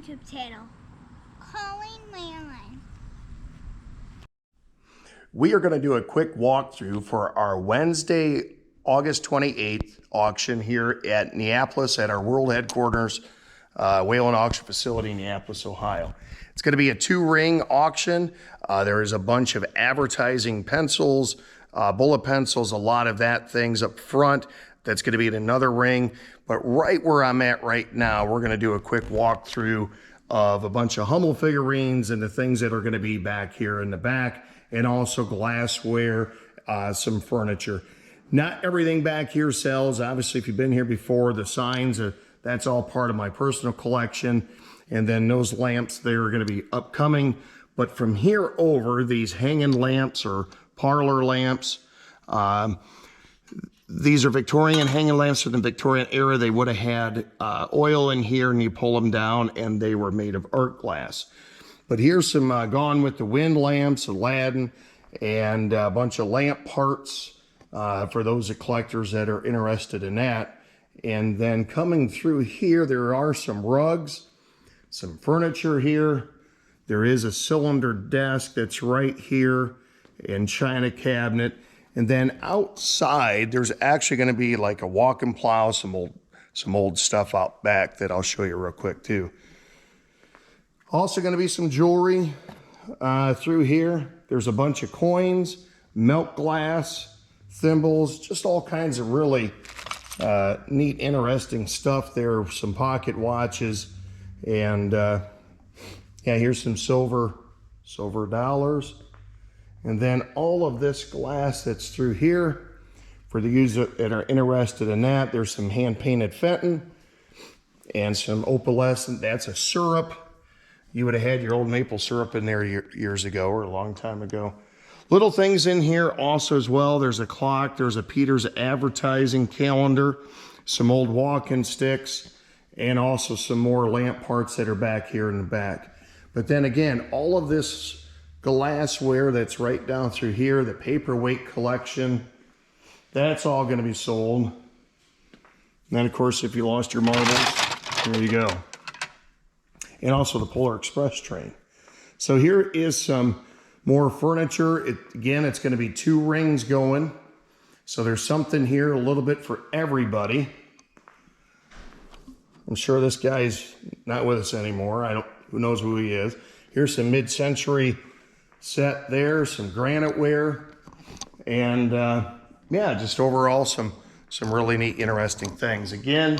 YouTube channel, Whalen. We are going to do a quick walkthrough for our Wednesday, August 28th auction here at Neapolis at our world headquarters, Whalen auction facility in Neapolis, Ohio. It's going to be a 2-ring auction. There is a bunch of advertising pencils, bullet pencils, a lot of that things up front. That's going to be in another ring. But right where I'm at right now, we're going to do a quick walkthrough of a bunch of Hummel figurines and the things that are going to be back here in the back, and also glassware, some furniture. Not everything back here sells. Obviously, if you've been here before, the signs, that's all part of my personal collection. And then those lamps, they're going to be upcoming. But from here over, these hanging lamps or parlor lamps, these are Victorian hanging lamps from the Victorian era. They would have had oil in here, and you pull them down, and they were made of art glass. But here's some Gone with the Wind lamps, Aladdin, and a bunch of lamp parts for those collectors that are interested in that. And then coming through here, there are some rugs, some furniture here. There is a cylinder desk that's right here, and china cabinet. And then outside, there's actually going to be like a walk-in plow, some old stuff out back that I'll show you real quick too. Also going to be some jewelry through here. There's a bunch of coins, milk glass, thimbles, just all kinds of really neat, interesting stuff. There are some pocket watches, and yeah, here's some silver dollars. And then all of this glass that's through here, for the users that are interested in that, there's some hand-painted Fenton and some opalescent. That's a syrup. You would have had your old maple syrup in there years ago, or a long time ago. Little things in here also as well. There's a clock. There's a Peter's advertising calendar, some old walking sticks, and also some more lamp parts that are back here in the back. But then again, all of this glassware that's right down through here, the paperweight collection, that's all going to be sold. And then, of course, if you lost your marbles, there you go. And also the Polar Express train. So here is some more furniture. Again, it's going to be 2 rings going. So there's something here, a little bit for everybody. I'm sure this guy's not with us anymore. Who knows who he is. Here's some mid-century set there, some granite ware, and yeah, just overall some really neat, interesting things. Again,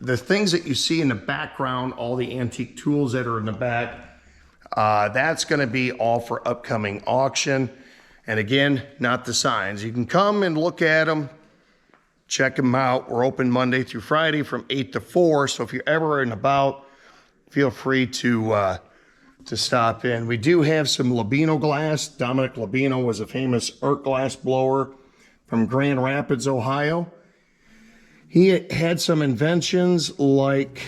the things that you see in the background, all the antique tools that are in the back, that's going to be all for upcoming auction. And again, not the signs. You can come and look at them, check them out. We're open Monday through Friday from 8 to 4, so if you're ever in about, feel free to stop in. We do have some Labino glass. Dominic Labino was a famous art glass blower from Grand Rapids, Ohio. He had some inventions like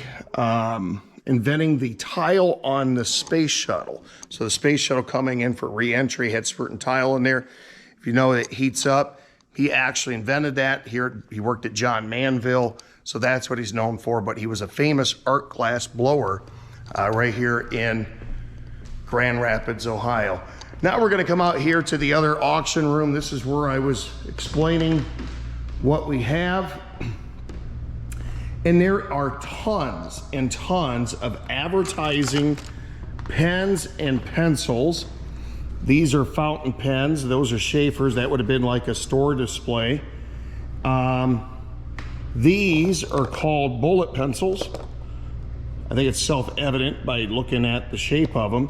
inventing the tile on the space shuttle. So the space shuttle coming in for re-entry had certain tile in there. If you know, it heats up. He actually invented that. Here, he worked at John Manville, so that's what he's known for. But he was a famous art glass blower right here in Grand Rapids, Ohio. Now we're going to come out here to the other auction room. This is where I was explaining what we have. And there are tons and tons of advertising pens and pencils. These are fountain pens. Those are Schaefer's. That would have been like a store display. These are called bullet pencils. I think it's self-evident by looking at the shape of them.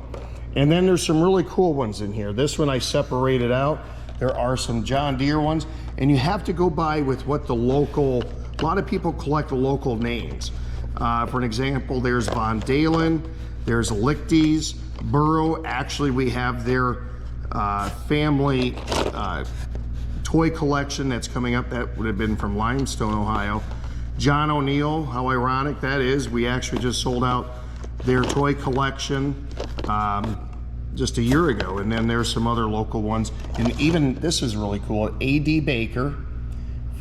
And then there's some really cool ones in here. This one I separated out. There are some John Deere ones, and you have to go by with what the local, a lot of people collect the local names. For an example, there's Von Dalen, there's Lichty's, Burrow. Actually, we have their family toy collection that's coming up. That would have been from Limestone, Ohio. John O'Neill, how ironic that is. We actually just sold out their toy collection just a year ago. And then there's some other local ones. And even, this is really cool, A.D. Baker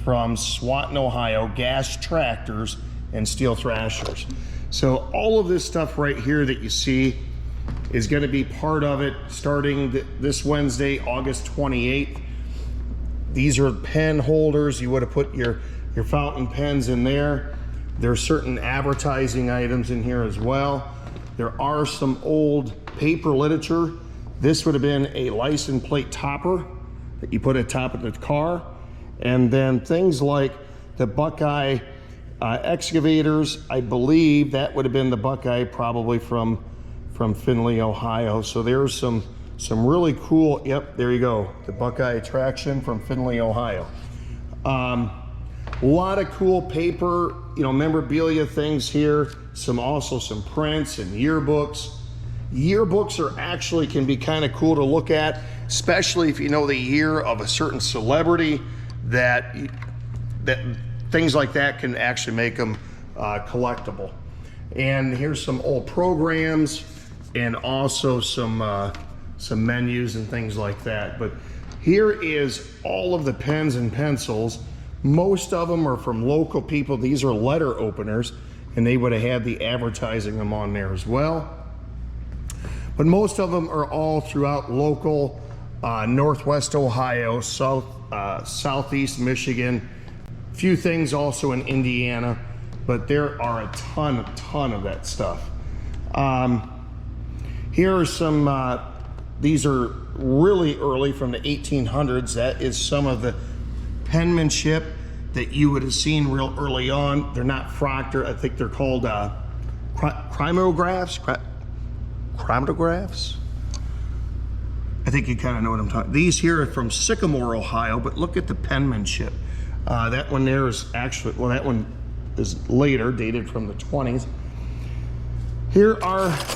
from Swanton, Ohio, gas tractors and steel thrashers. So all of this stuff right here that you see is going to be part of it starting this Wednesday, August 28th. These are pen holders. You would have put your fountain pens in there. There are certain advertising items in here as well. There are some old paper literature. This would have been a license plate topper that you put at the top of the car. And then things like the Buckeye excavators. I believe that would have been the Buckeye probably from Findlay, Ohio. So there's some really cool, yep, there you go. The Buckeye attraction from Findlay, Ohio. A lot of cool paper, memorabilia things here. Also some prints and yearbooks. Yearbooks are actually can be kind of cool to look at, especially if you know the year of a certain celebrity, that things like that can actually make them collectible. And here's some old programs and also some menus and things like that. But here is all of the pens and pencils. Most of them are from local people. These are letter openers, and they would have had the advertising them on there as well. But most of them are all throughout local Northwest Ohio, Southeast Michigan, few things also in Indiana, but there are a ton of that stuff. Here are some, these are really early from the 1800s. That is some of the penmanship that you would have seen real early on. They're not Proctor, I think they're called chromographs. I think you kind of know what I'm talking. These here are from Sycamore, Ohio, but look at the penmanship. That one there is actually, well, that one is later, dated from the 20s.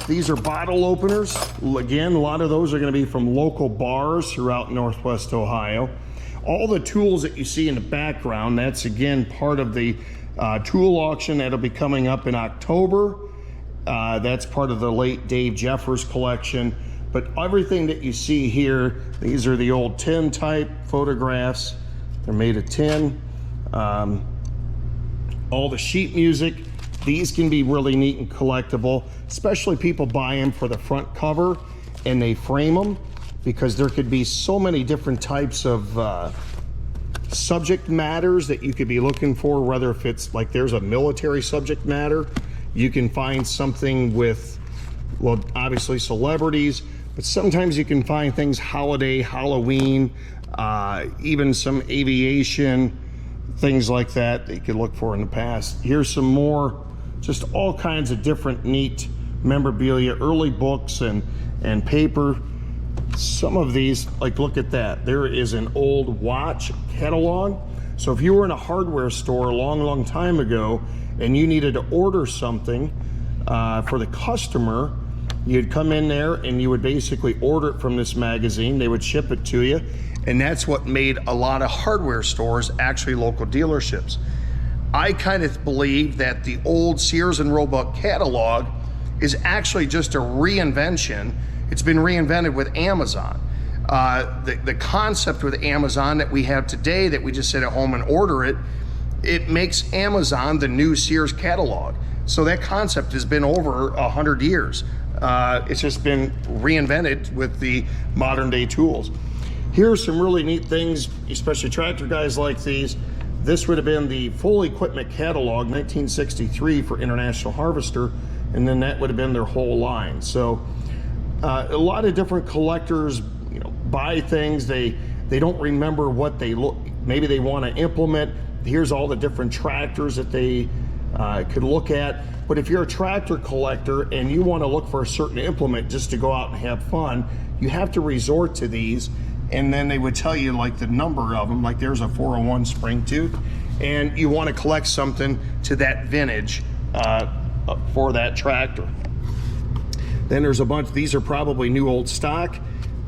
These are bottle openers. Again, a lot of those are going to be from local bars throughout Northwest Ohio. All the tools that you see in the background, that's again part of the tool auction that'll be coming up in October. That's part of the late Dave Jeffers collection. But everything that you see here, these are the old tin type photographs. They're made of tin. All the sheet music, these can be really neat and collectible, especially people buy them for the front cover and they frame them, because there could be so many different types of subject matters that you could be looking for, whether if it's like there's a military subject matter, you can find something with, well, obviously celebrities, but sometimes you can find things holiday, Halloween, even some aviation, things like that you could look for in the past. Here's some more, just all kinds of different neat memorabilia, early books and paper. Some of these, like look at that. There is an old watch catalog. So if you were in a hardware store a long time ago and you needed to order something for the customer, you'd come in there and you would basically order it from this magazine. They would ship it to you. And that's what made a lot of hardware stores actually local dealerships. I kind of believe that the old Sears and Roebuck catalog is actually just a reinvention. It's been reinvented with Amazon. The concept with Amazon that we have today, that we just sit at home and order it, it makes Amazon the new Sears catalog. So that concept has been over 100 years. It's just been reinvented with the modern day tools. Here's some really neat things, especially tractor guys like these. This would have been the full equipment catalog, 1963 for International Harvester, and then that would have been their whole line. So a lot of different collectors, buy things. They don't remember what they look. Maybe they want to implement. Here's all the different tractors that they could look at. But if you're a tractor collector and you want to look for a certain implement just to go out and have fun, you have to resort to these. And then they would tell you like the number of them, like there's a 401 spring tooth, and you want to collect something to that vintage for that tractor. Then there's a bunch, these are probably new old stock.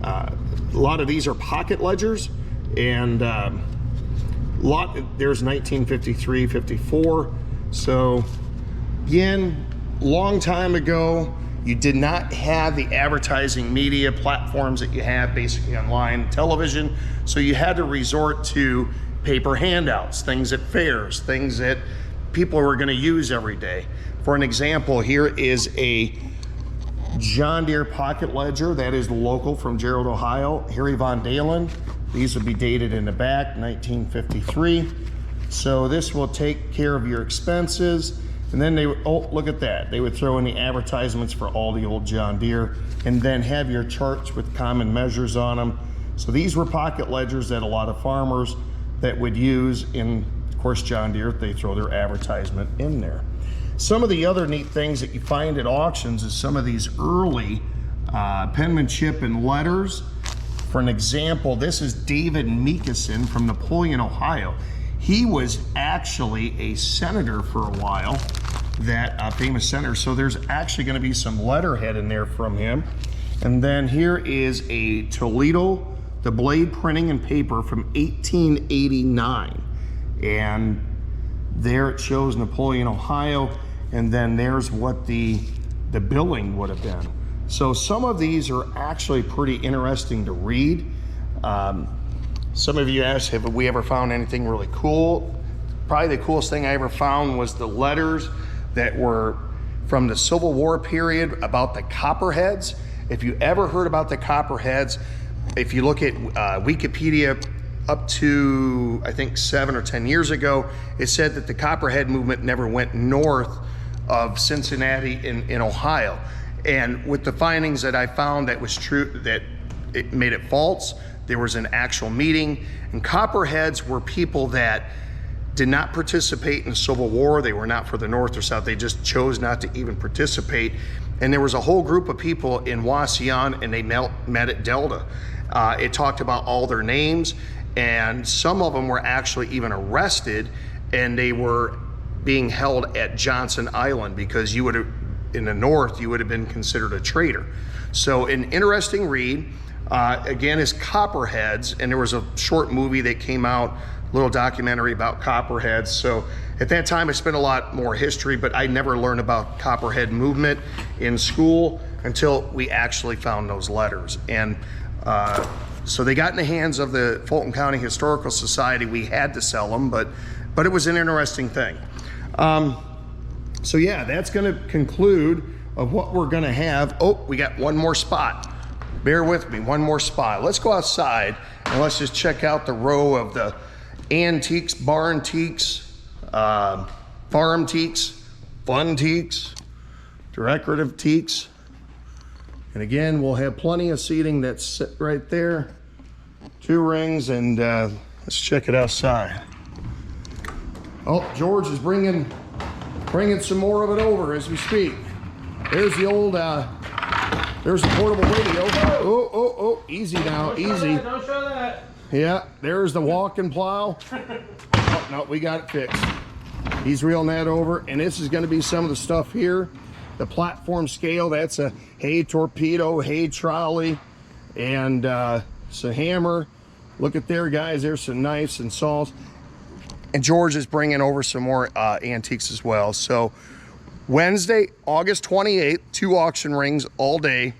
A lot of these are pocket ledgers, and there's 1953, 54. So again, long time ago, you did not have the advertising media platforms that you have basically online, television. So you had to resort to paper handouts, things at fairs, things that people were going to use every day. For an example, here is a John Deere pocket ledger that is local from Gerald, Ohio. Harry Von Dalen. These would be dated in the back, 1953. So this will take care of your expenses. And then they would, oh, look at that. They would throw in the advertisements for all the old John Deere and then have your charts with common measures on them. So these were pocket ledgers that a lot of farmers that would use in, of course, John Deere, they throw their advertisement in there. Some of the other neat things that you find at auctions is some of these early penmanship and letters. For an example, this is David Meekison from Napoleon, Ohio. He was actually a senator for a while, that famous senator. So there's actually going to be some letterhead in there from him. And then here is a Toledo, the blade printing and paper from 1889. And there it shows Napoleon, Ohio. And then there's what the billing would have been. So some of these are actually pretty interesting to read. Some of you asked, have we ever found anything really cool? Probably the coolest thing I ever found was the letters that were from the Civil War period about the Copperheads. If you ever heard about the Copperheads, if you look at Wikipedia up to, I think, 7 or 10 years ago, it said that the Copperhead movement never went north of Cincinnati in Ohio. And with the findings that I found, that was true, that it made it false. There was an actual meeting, and Copperheads were people that did not participate in the Civil War. They were not for the North or South. They just chose not to even participate. And there was a whole group of people in Wauseon, and they met at Delta. It talked about all their names, and some of them were actually even arrested, and they were being held at Johnson Island because you would have, in the North, you would have been considered a traitor. So an interesting read. Again, is Copperheads, and there was a short movie that came out, a little documentary about Copperheads. So at that time I spent a lot more history, but I never learned about Copperhead movement in school until we actually found those letters. And so they got in the hands of the Fulton County Historical Society. We had to sell them, but it was an interesting thing. So yeah, that's going to conclude of what we're going to have. Oh, we got one more spot. Bear with me, one more spot. Let's go outside and let's just check out the row of the antiques, barn teaks, farm teaks, fun teaks, decorative teaks. And again, we'll have plenty of seating that's sit right there. 2 rings, and let's check it outside. Oh, George is bringing some more of it over as we speak. There's the old, there's a portable radio. Oh, easy now, easy. Don't show that. Yeah, there's the walking plow. Oh, no, we got it fixed. He's reeling that over, and this is gonna be some of the stuff here. The platform scale, that's a hay torpedo, hay trolley, and it's a hammer. Look at there, guys, there's some knives and saws. And George is bringing over some more antiques as well. So Wednesday, August 28th, 2 auction rings all day.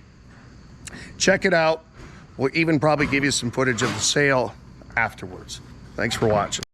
Check it out. We'll even probably give you some footage of the sale afterwards. Thanks for watching.